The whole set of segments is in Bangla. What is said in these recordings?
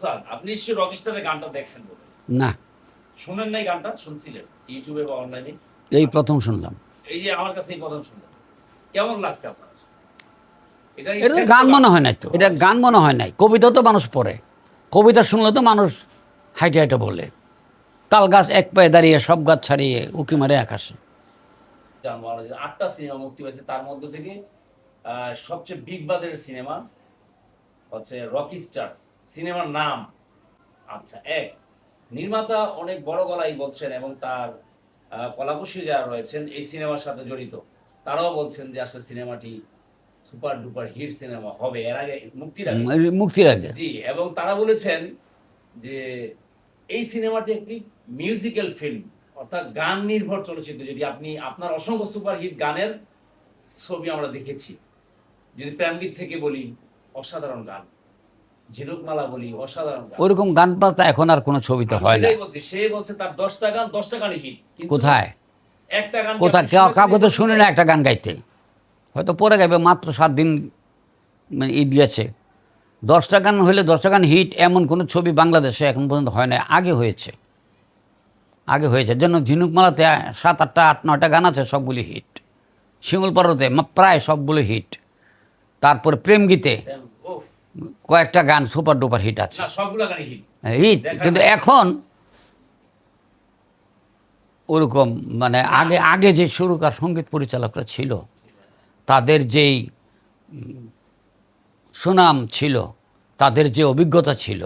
স্যার আপনি নিশ্চয়ই রকস্টারের গানটা দেখছেন বলে না, শুনেন নাই? গানটা শুনছিলেন ইউটিউবে বা অনলাইনে? এই প্রথম শুনলাম। এই যে আমার কাছে এই প্রথম শুনলেন, কেমন লাগছে আপনার? এটা কি এটা তো শ্রেষ্ঠ গান মনে হয় নাই তো, এটা গান মনে হয় নাই। কবিতা তো মানুষ পড়ে, কবিতা শুনলে তো মানুষ হাইটে হাইটে বলে। তাল গাছ এক পায়ে দাঁড়িয়ে সব গাছ ছাড়িয়ে উকি মারে আকাশে। জানবো আমরা যে 8টা সিনেমা মুক্তি পেয়েছে, তার মধ্যে থেকে সবচেয়ে বিগ বাজেটের সিনেমা হচ্ছে রকি স্টার সিনেমার নাম। আচ্ছা, নির্মাতা অনেক বড় গলায় বলছেন এবং তার কলাকুশলী যারা রয়েছেন এই সিনেমার সাথে জড়িত, তারাও বলছেন যে আসলে সিনেমাটি সুপার ডুপার হিট সিনেমা হবে এর আগে, মুক্তির আগে। মুক্তির আগে। জি, এবং তারা বলেছেন যে এই সিনেমাটি একটি মিউজিক্যাল ফিল্ম, অর্থাৎ গান নির্ভর চলচ্চিত্র। যদি আপনি আপনার অসংখ্য সুপারহিট গানের ছবি আমরা দেখেছি, যদি প্রেমগীত থেকে বলি অসাধারণ গান, ঝিনুকমালা বলি অসাধারণ গান। ওরকম গান বাজনা এখন আর কোনো ছবিতে আমি হয় না। সেটাই বলছি, সে বলছে তার 10টা গানই হিট, কিন্তু কোথায় একটা গান কোথায় কাউকে তো শুনি না একটা গান গাইতে। হয়তো পরে গাইবে, মাত্র 7 দিন মানে ঈদ গেছে। 10টা গান হলে 10টা গান হিট এমন কোনো ছবি বাংলাদেশে এখন পর্যন্ত হয় না। আগে হয়েছে, আগে হয়েছে। যেন ঝিনুকমালাতে 7, 8টা 8, 9টা গান আছে, সবগুলি হিট। শিমুল পর্বতে প্রায় সবগুলো হিট। তারপরে প্রেম গীতে কয়েকটা গান সুপার ডুপার হিট আছে, সবগুলো গানই হিট হিট। কিন্তু এখন ওরকম মানে আগে আগে যে সুরকার সঙ্গীত পরিচালকরা ছিল, তাদের যেই সুনাম ছিল, তাদের যে অভিজ্ঞতা ছিল,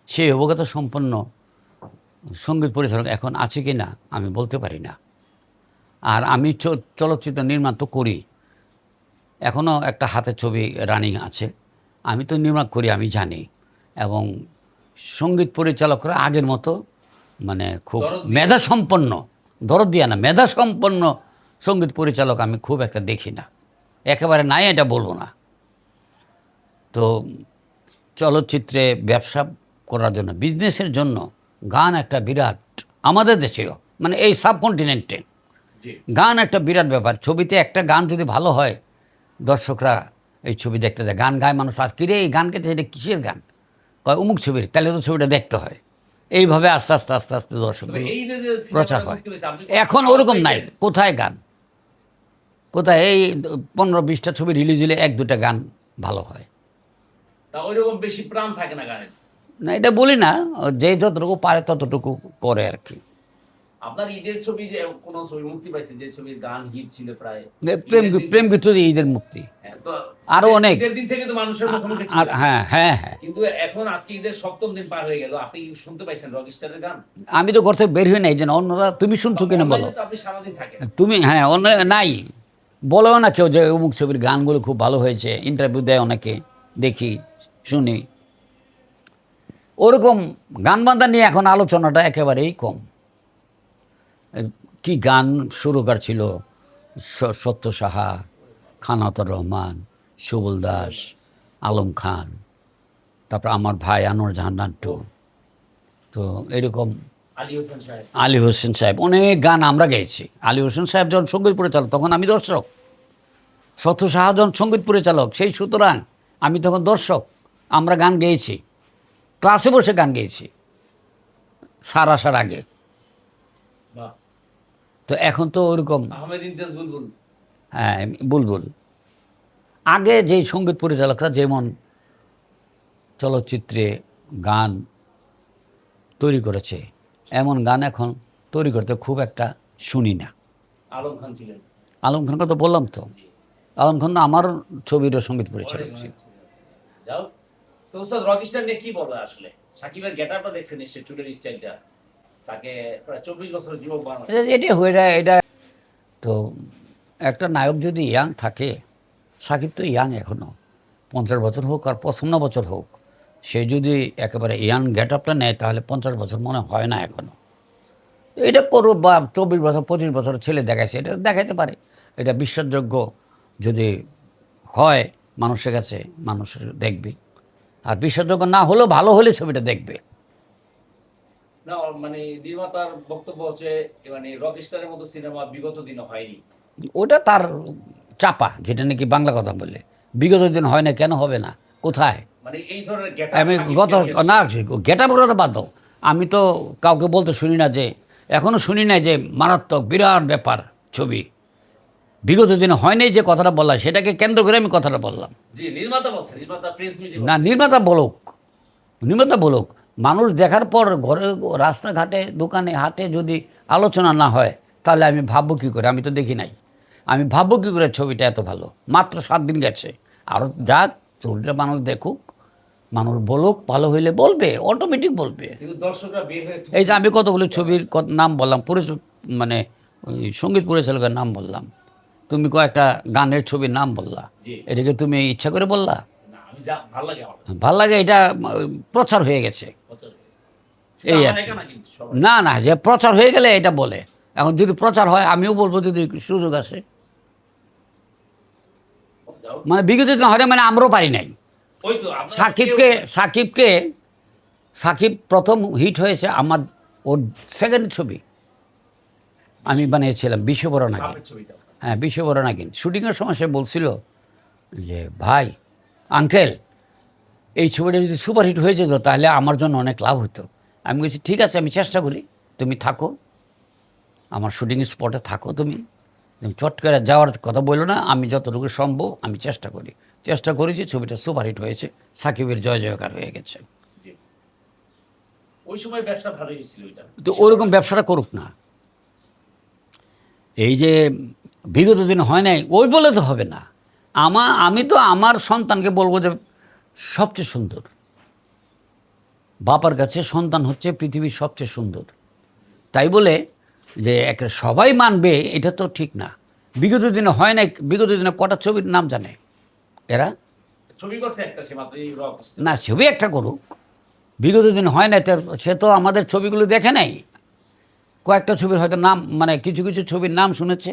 সেই অভিজ্ঞতা সম্পন্ন সঙ্গীত পরিচালক এখন আছে কি না আমি বলতে পারি না। আর আমি চলচ্চিত্র নির্মাণ তো করি, এখনও একটা হাতে ছবি রানিং আছে, আমি তো নির্মাণ করি, আমি জানি। এবং সঙ্গীত পরিচালকরা আগের মতো মানে খুব মেধাসম্পন্ন, দরদ দিয়া না, মেধাসম্পন্ন সঙ্গীত পরিচালক আমি খুব একটা দেখি না। একেবারে নাই এটা বলবো না। তো চলচ্চিত্রে ব্যবসা করার জন্য, বিজনেসের জন্য গান একটা বিরাট, আমাদের দেশেও মানে এই সাবকন্টিনেন্টে গান একটা বিরাট ব্যাপার। ছবিতে একটা গান যদি ভালো হয়, দর্শকরা এই ছবি দেখতে যায়, গান গায় মানুষ। আর কিরে এই গান গেতে, এটা কিসের গান? কয় অমুক ছবির, তাহলে তো ছবিটা দেখতে হয়। এইভাবে আস্তে আস্তে আস্তে আস্তে দর্শক প্রচার হয়। এখন ওরকম নাই। কোথায় গান, কোথায়? এই 15-20টা ছবি রিলিজ হলে 1-2টা গান ভালো হয়, তা ওইরকম বেশি প্রাণ থাকে না গানের। না এটা বলি না, যে যতটুকু পারে ততটুকু করে আর কি। আপনার ঈদের ছবি যে কোনো ছবি মুক্তি পাইছে, যে ছবির গান হিট ছিল প্রায় প্রেম গীত ঈদের মুক্তি, তো আরো অনেক। ঈদের দিন থেকে তো মানুষের মুখে মুখে ছিল। হ্যাঁ হ্যাঁ হ্যাঁ। কিন্তু এখন আজকে ঈদের 7ম দিন পার হয়ে গেল, আপনি শুনতে পাইছেন রকস্টারের গান? আমি তো ঘর থেকে বের হই নাই, যেন অন্যরা তুমি শুনছো কিনা বলো। আপনি সারাদিন থাকেন তুমি, হ্যাঁ, অন্য নাই বলেও না কেউ যে অমুক ছবির গানগুলো খুব ভালো হয়েছে। ইন্টারভিউ দেয় অনেকে, দেখি শুনি। ওরকম গান বান্ধা নিয়ে এখন আলোচনাটা একেবারেই কম। কি গান সুরকার ছিল, সত্য সাহা, খানাতুর রহমান, সুবল দাস, আলম খান, তারপর আমার ভাই আনোয়ার জাহান নান্টু, তো এরকম আলী হোসেন সাহেব, অনেক গান আমরা গেয়েছি। আলী হোসেন সাহেব যখন সঙ্গীত পরিচালক, তখন আমি দর্শক। সত্য সাহা যখন সঙ্গীত পরিচালক, সেই সুতরাং আমি তখন দর্শক। আমরা গান গেয়েছি, ক্লাসে বসে গান গেয়েছি স্যার আসার আগে। তো এখন তো ওরকম, হ্যাঁ বুলবুল। আগে যেই সঙ্গীত পরিচালকরা যেমন চলচ্চিত্রে গান তৈরি করেছে, এমন গান এখন তৈরি করতে খুব একটা শুনি না। আলম খান ছিলেন। আলম খানকে তো বললাম তো, আলম খান আমার ছবিরও সঙ্গীত পরিচালক ছিল। যাও তো স্যার, রকস্টার নিয়ে কি বলবো আসলে? সাকিবের গেটআপটা দেখছেন নিশ্চয়ই, চুলের স্টাইলটা, তাকে প্রায় 24 বছরের যুবক বানানো। এটা হয়ে যায় এটা। তো একটা নায়ক যদি ইয়াং থাকে, সাকিব তো ইয়াং এখনও, 50 বছর হোক আর 55 বছর হোক, সে যদি একেবারে ইয়াং গেটআপটা নেয়, তাহলে 50 বছর মনে হয় না এখনও। এটা করো, বা 24 বছর 25 বছর ছেলে দেখাইছে, এটা দেখাইতে পারে। এটা বিশ্বাসযোগ্য যদি হয় মানুষের কাছে, মানুষ দেখবে। আর বিশ্বাসযোগ্য না হলেও ভালো হলে ছবিটা দেখবে। না মানে নির্মাতার বক্তব্য হচ্ছে মানে রকস্টারের মতো সিনেমা বিগত দিনে হয়নি। ওটা তার চাপা, যেটা নাকি বাংলা কথা বললে বিগত দিন হয় না, কেন হবে না, কোথায়? মানে এই ধরনের গেট আমি গত না গেটা বড় বাদ দাও, আমি তো কাউকে বলতে শুনি না যে, এখনও শুনি না যে মারাত্মক বিরাট ব্যাপার ছবি বিগত দিনে হয় নাই যে কথাটা বললাম, সেটাকে কেন্দ্র করে আমি কথাটা বললাম। জি, নির্মাতা বলছে, নির্মাতা প্রেস মিটে না, নির্মাতা বলুক, মানুষ দেখার পর ঘরে রাস্তাঘাটে দোকানে হাটে যদি আলোচনা না হয় তাহলে আমি ভাববো কী করে? আমি তো দেখি নাই, আমি ভাববো কী করে ছবিটা এত ভালো? মাত্র 7 দিন গেছে, আরও যাক, ছবিটা মানুষ দেখুক, মানুষ বলুক, ভালো হইলে বলবে, অটোমেটিক বলবে। কিন্তু দর্শকরা বের হয়ে এই যে আমি কতগুলো ছবির নাম বললাম, মানে ওই সঙ্গীত পরিচালকের নাম বললাম, তুমি কয়েকটা গানের ছবির নাম বললা, জি। এটাকে তুমি ইচ্ছা করে বললা? না, আমি যা ভালো লাগে আমার কাছে। ভাল লাগে, এটা প্রচার হয়ে গেছে। বছরে। এই আমার আর কি। একা না কিন্তু সবাই। না না, যে প্রচার হয়ে গেলে এটা বলে। এখন যদি প্রচার হয় আমিও বলবো যদি সুযোগ আসে। যাও। মানে বিগত দিন হয় না, মানে আমরাও পারি নাই। ওই তো আপনারা সাকিব প্রথম হিট হয়েছে আমার, ওর সেকেন্ড ছবি আমি বানিয়েছিলাম বিশ্ববরণ নাগিন। বাপের ছবিটা। হ্যাঁ, বিশ্ববরণ নাগিন শুটিংয়ের সময় সে বলছিল যে, ভাই আঙ্কেল, এই ছবিটা যদি সুপারহিট হয়ে যেত তাহলে আমার জন্য অনেক লাভ হতো। আমি বলছি ঠিক আছে, আমি চেষ্টা করি, তুমি থাকো, আমার শুটিং স্পটে থাকো, তুমি চট করে যাওয়ার কথা বললো না, আমি যতটুকু সম্ভব আমি চেষ্টা করেছি, ছবিটা সুপারহিট হয়েছে, সাকিবের জয় জয়কার হয়ে গেছে। জি। ওই সময় ব্যবসা ভালোই হয়েছিল ওইটা। তো ওরকম ব্যবসাটা করুক না। এই যে বিগত দিন হয় নাই ওই বলে তো হবে না। আমি তো আমার সন্তানকে বলবো যে সবচেয়ে সুন্দর, বাবার কাছে সন্তান হচ্ছে পৃথিবীর সবচেয়ে সুন্দর, তাই বলে যে একটা সবাই মানবে এটা তো ঠিক না। বিগত দিনে হয় নাই, বিগত দিনে কটা ছবির নাম জানে এরা? ছবি করছে একটা, সে মাত্র এই রক। না, ছবি একটা করুক, বিগত দিন হয় নাই, সে তো আমাদের ছবিগুলো দেখে নাই, কয়েকটা ছবির হয়তো নাম, মানে কিছু কিছু ছবির নাম শুনেছে,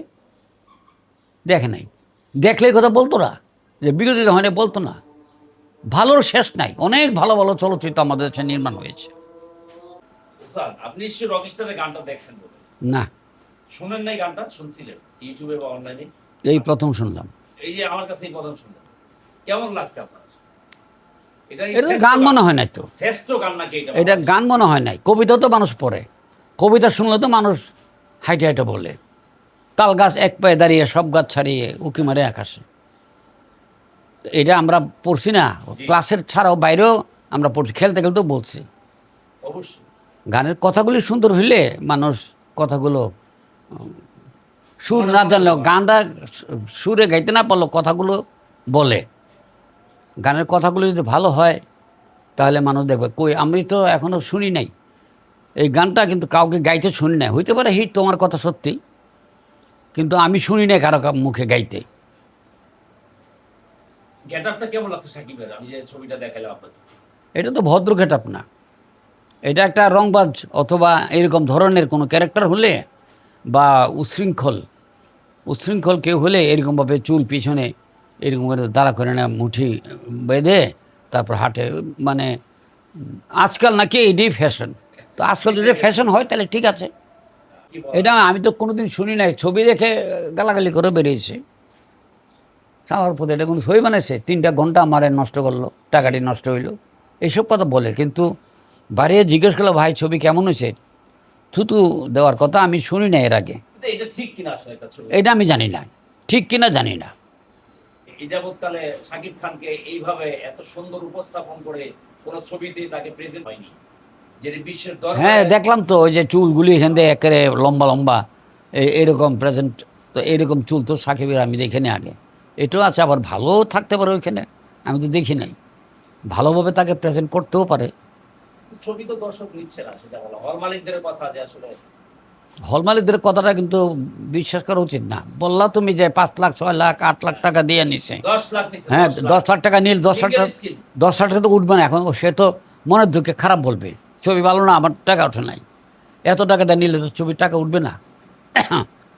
দেখে নাই, দেখলেই কথা বলতো না, যে বিগত দিনে হয় নাই বলতো না। ভালোর শেষ নাই, অনেক ভালো ভালো চলচ্চিত্র আমাদের দেশে নির্মাণ হয়েছে। স্যার, আপনি নিশ্চয়ই রকস্টারের গানটা দেখছেন বলে। না, শুনেন নাই গানটা? শুনছিলেন ইউটিউবে বা অনলাইনে? এই প্রথম শুনলাম। এই যে আমার কাছে এই প্রথম শুনলেন, কেমন লাগছে আপনার? এটা এটা তো গান মনে হয় নাই তো, শ্রেষ্ঠ গান নাকি এটা? এটা গান মনে হয় নাই। কবিতা তো মানুষ পড়ে, কবিতা শুনলে তো মানুষ হাইটে হাইটে বলে, তাল গাছ এক পায়ে দাঁড়িয়ে সব গাছ ছাড়িয়ে উঁকি মারে আকাশে। তো এটা আমরা পড়ছি না, ক্লাসের ছাড়াও বাইরেও আমরা পড়ছি, খেলতে খেলতেও বলছি। অবশ্যই। গানের কথাগুলি সুন্দর হইলে মানুষ কথাগুলো সুর না জানলেও, গানটা সুরে গাইতে না পারলেও কথাগুলো বলে। গানের কথাগুলো যদি ভালো হয় তাহলে মানুষ দেখবে। কই, আমি তো এখনও শুনি নাই এই গানটা, কিন্তু কাউকে গাইতে শুনি নাই। হইতে পারে হিট, তোমার কথা সত্যি, কিন্তু আমি শুনি নাই কারো মুখে গাইতে। গেটআপটা কেমন লাগছে সাকিবের? আমি যে ছবিটা দেখালাম আপনাকে। এটা তো ভদ্র গেটআপ না, এটা একটা রংবাজ অথবা এরকম ধরনের কোনো ক্যারেক্টার হলে, বা উচ্ছৃঙ্খল কেউ হলে এরকমভাবে চুল পিছনে এরকম করে দাঁড়া করে না, মুঠি বেঁধে তারপর হাঁটে, মানে আজকাল নাকি এটাই ফ্যাশন। তো আজকাল যদি ফ্যাশন হয় তাহলে ঠিক আছে। কি বলেন? এটা আমি তো কোনোদিন শুনি নাই, ছবি দেখে গালাগালি করে বেরিয়েছে। চালার পথে এটা কোনো ছবি বানাইছে, 3টা ঘন্টা আমার নষ্ট করলো, টাকাটি নষ্ট হইলো, এইসব কথা বলে। কিন্তু বাড়িয়ে জিজ্ঞেস করলো, ভাই ছবি কেমন হয়েছে, থুতু দেওয়ার কথা আমি শুনি না এর আগে। কিন্তু এটা ঠিক কিনা আসলে একটা ছবি? এটা আমি জানি না, ঠিক কিনা জানি না। এই যাবৎকালে শাকিব খানকে এইভাবে এত সুন্দর উপস্থাপন করে কোন ছবিতে তাকে প্রেজেন্ট হয়নি, যেটি বিশ্বের দরবারে। হ্যাঁ, দেখলাম তো ওই যে চুলগুলি এখান থেকে একেবারে লম্বা লম্বা, এরকম প্রেজেন্ট, তো এরকম চুল তো সাকিবের আমি দেখিনি আগে। এটাও আছে, আবার ভালো থাকতে পারে ওইখানে, আমি তো দেখি নাই। ভালোভাবে তাকে প্রেজেন্ট করতেও পারে। ছবি তো দর্শক নিচ্ছে না, সেটা বলো। হল মালিকদের কথা যে আসলে হল মালিকদের কথাটা কিন্তু বিশ্বাস করা উচিত না। বললা তুমি যে 5 লাখ 6 লাখ 8 লাখ টাকা দিয়ে নিছে, 10 লাখ নিচ্ছে। হ্যাঁ 10 লাখ টাকা নিল, 10 লাখ টাকা, Single skin। 10 লাখ টাকা তো উঠবে না এখন। সে তো মনের দুঃখে খারাপ বলবে, ছবি ভালো না, আমার টাকা ওঠে নাই। এত টাকা দিয়ে নিলে তো ছবির টাকা উঠবে না।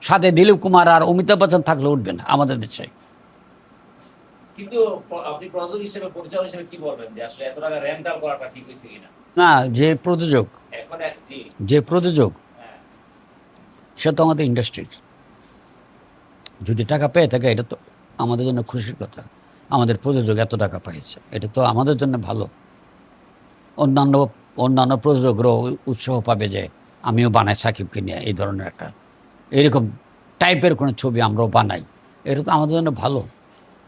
সাথে দিলীপ কুমার আর অমিতাভ বচ্চন থাকলে উঠবে না আমাদের দেশে। কিন্তু আপনি প্রযোজক হিসেবে, পরিচালক হিসেবে কি বলবেন যে আসলে এত টাকা রেন্টাল করাটা ঠিক হয়েছে কিনা? না, যে প্রযোজক এখন জি। হ্যাঁ। সে তো আমাদের ইন্ডাস্ট্রির, যদি টাকা পেয়ে থাকে এটা তো আমাদের জন্য খুশির কথা। আমাদের প্রযোজক এত টাকা পাইছে, এটা তো আমাদের জন্য ভালো। অন্যান্য অন্যান্য প্রযোজকরাও উৎসাহ পাবে যে আমিও বানাই সাকিবকে নিয়ে এই ধরনের একটা এরকম টাইপের কোনো ছবি আমরাও বানাই, এটা তো আমাদের জন্য ভালো।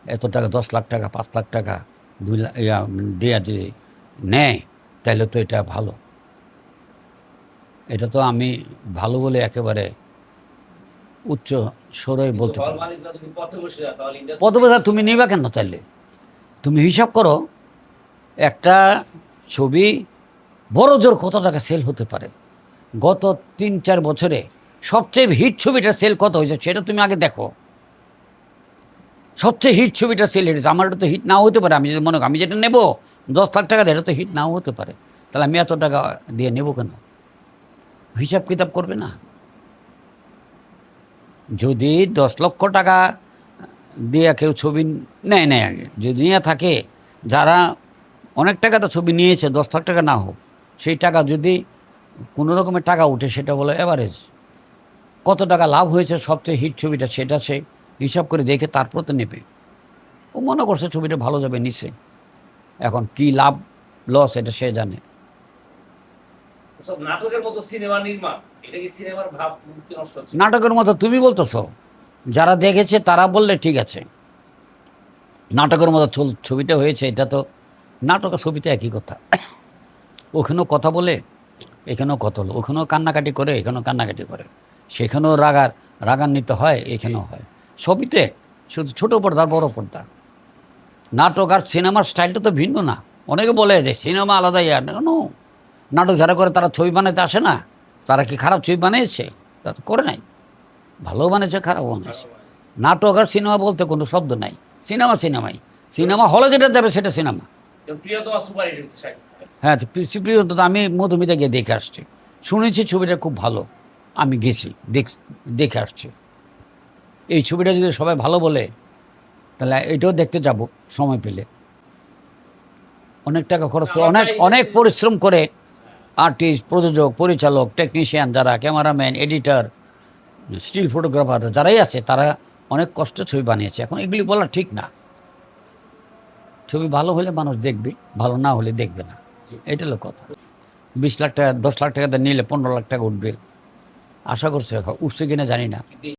এত টাকা 10 লাখ টাকা 5 লাখ টাকা 2 লাখ দেয়া যদি নেয় তাহলে তো এটা ভালো। এটা তো আমি ভালো বলে একেবারে উচ্চ স্বরে বলতে হল পারি। মালিকরা যদি পথে বসে যায় তাহলে industry- পদবেধা তুমি নিবা কেন তাহলে? তুমি হিসাব করো একটা ছবি বড় জোর কত টাকা সেল হতে পারে। গত 3-4 বছরে সবচেয়ে হিট ছবিটার সেল কত হয়েছে সেটা তুমি আগে দেখো। সবচেয়ে হিট ছবিটা সেল হয়েছে, আমার এটা তো হিট নাও হতে পারে। আমি যদি মনে করি আমি যেটা নেব 10 লাখ টাকা দিয়ে, এটা তো হিট নাও হতে পারে। তাহলে আমি এত টাকা দিয়ে নেব কেন? হিসাব কিতাব করবে না। যদি 10 লক্ষ টাকা দিয়ে কেউ ছবি নেয় আগে, যদি নিয়ে থাকে, যারা অনেক টাকা তো ছবি নিয়েছে 10 লাখ টাকা না হোক, সেই টাকা যদি কোনো রকমের টাকা উঠে সেটা বলে অ্যাভারেজ। কত টাকা লাভ হয়েছে সবচেয়ে হিট ছবিটা সেটা সে হিসাব করে দেখে তারপর তো নেবে। ও মনে করছে ছবিটা ভালো যাবে নিচে, এখন কি লাভ লস এটা সে জানে। সব নাটকের মতো সিনেমা নির্মাণ, এটা কি সিনেমার ভাব মুক্তি নষ্ট হচ্ছে? নাটকের মতো তুমি বলতেছো, যারা দেখেছে তারা বললে ঠিক আছে। নাটকের মতো ছবিটা হয়েছে, এটা তো নাটক আর ছবিতে একই কথা। ওখানেও কথা বলে এখানেও কথা হলো, ওখানেও কান্নাকাটি করে এখানেও কান্নাকাটি করে, সেখানেও রাগান্বিত হয় এখানেও হয়। ছবিতে শুধু ছোটো পর্দা আর বড় পর্দা। নাটক আর সিনেমার স্টাইলটা তো ভিন্ন না। অনেকে বলে যে সিনেমা আলাদা, ইয়ার নো, নাটক যারা করে তারা ছবি বানাতে আসে না। তারা কি খারাপ ছবি বানিয়েছে? তা তো করে নাই, ভালো বানিয়েছে খারাপ বানিয়েছে। নাটক আর সিনেমা বলতে কোনো শব্দ নাই। সিনেমাই, সিনেমা হলে যেটা যাবে সেটা সিনেমা। প্রিয়তমা সুপার হিট হচ্ছে শাকিব খান। হ্যাঁ, প্রিয় তো আমি মধুমিতা গিয়ে দেখে আসছি, শুনেছি ছবিটা খুব ভালো, আমি গেছি দেখে আসছি। এই ছবিটা যদি সবাই ভালো বলে তাহলে এটাও দেখতে যাব সময় পেলে। অনেক টাকা খরচ করে, অনেক পরিশ্রম করে আর্টিস্ট, প্রযোজক, পরিচালক, টেকনিশিয়ান, যারা ক্যামেরাম্যান, এডিটর, স্টিল ফটোগ্রাফার যারাই আছে তারা অনেক কষ্ট ছবি বানিয়েছে। এখন এগুলি বলা ঠিক না। ছবি ভালো হলে মানুষ দেখবে, ভালো না হলে দেখবে না, এটা হলো কথা। 20 লাখ টাকা 10 লাখ টাকা নিলে 15 লাখ টাকা উঠবে, আশা করছে, উঠছে কিনা জানি না।